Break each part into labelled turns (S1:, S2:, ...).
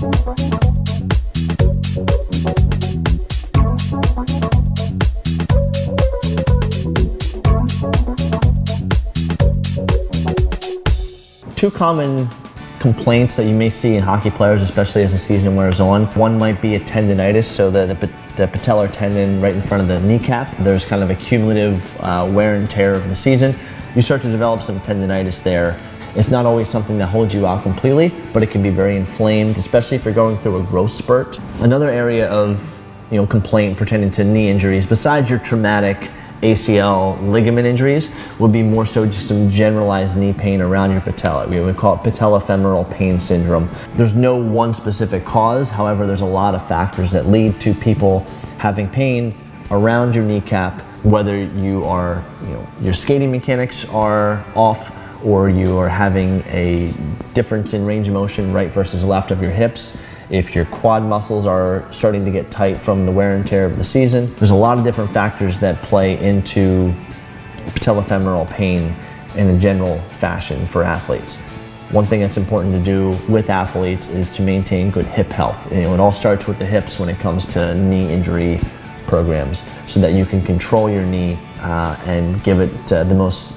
S1: Two common complaints that you may see in hockey players, especially as the season wears on. One might be a tendinitis, so the patellar tendon right in front of the kneecap. There's kind of a cumulative wear and tear of the season. You start to develop some tendinitis there. It's not always something that holds you out completely, but it can be very inflamed, especially if you're going through a growth spurt. Another area of complaint pertaining to knee injuries, besides your traumatic ACL ligament injuries, would be more so just some generalized knee pain around your patella. We would call it patellofemoral pain syndrome. There's no one specific cause, however, there's a lot of factors that lead to people having pain around your kneecap, whether you are, your skating mechanics are off, or you are having a difference in range of motion right versus left of your hips. If your quad muscles are starting to get tight from the wear and tear of the season. There's a lot of different factors that play into patellofemoral pain in a general fashion for athletes. One thing that's important to do with athletes is to maintain good hip health. It all starts with the hips when it comes to knee injury programs, so that you can control your knee and give it the most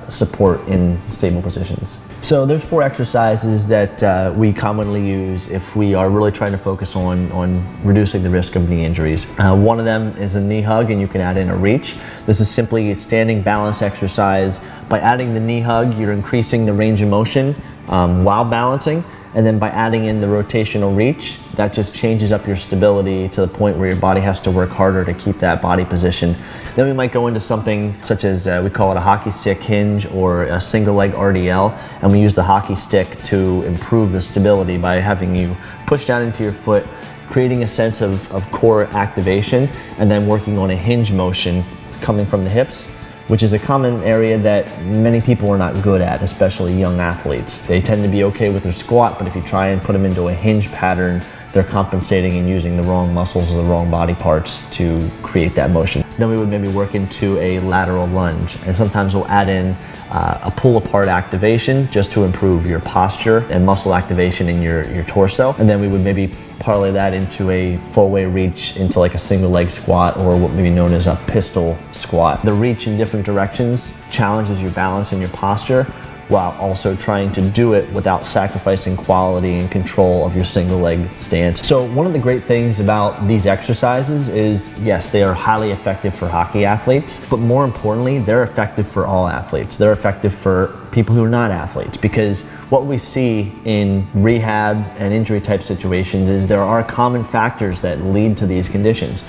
S1: support in stable positions. So there's 4 exercises that we commonly use if we are really trying to focus on reducing the risk of knee injuries. One of them is a knee hug, and you can add in a reach. This is simply a standing balance exercise. By adding the knee hug, you're increasing the range of motion while balancing. And then by adding in the rotational reach, that just changes up your stability to the point where your body has to work harder to keep that body position. Then we might go into something such as, we call it a hockey stick hinge or a single leg RDL, and we use the hockey stick to improve the stability by having you push down into your foot, creating a sense of core activation, and then working on a hinge motion coming from the hips, which is a common area that many people are not good at, especially young athletes. They tend to be okay with their squat, but if you try and put them into a hinge pattern, they're compensating and using the wrong muscles or the wrong body parts to create that motion. Then we would maybe work into a lateral lunge, and sometimes we'll add in a pull apart activation just to improve your posture and muscle activation in your torso. And then we would maybe parlay that into a full way reach into like a single leg squat, or what may be known as a pistol squat. The reach in different directions challenges your balance and your posture, while also trying to do it without sacrificing quality and control of your single leg stance. So one of the great things about these exercises is, yes, they are highly effective for hockey athletes, but more importantly, they're effective for all athletes. They're effective for people who are not athletes, because what we see in rehab and injury type situations is there are common factors that lead to these conditions.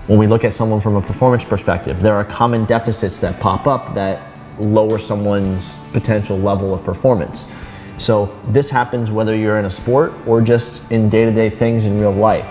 S1: When we look at someone from a performance perspective, there are common deficits that pop up that lower someone's potential level of performance. So this happens whether you're in a sport or just in day-to-day things in real life.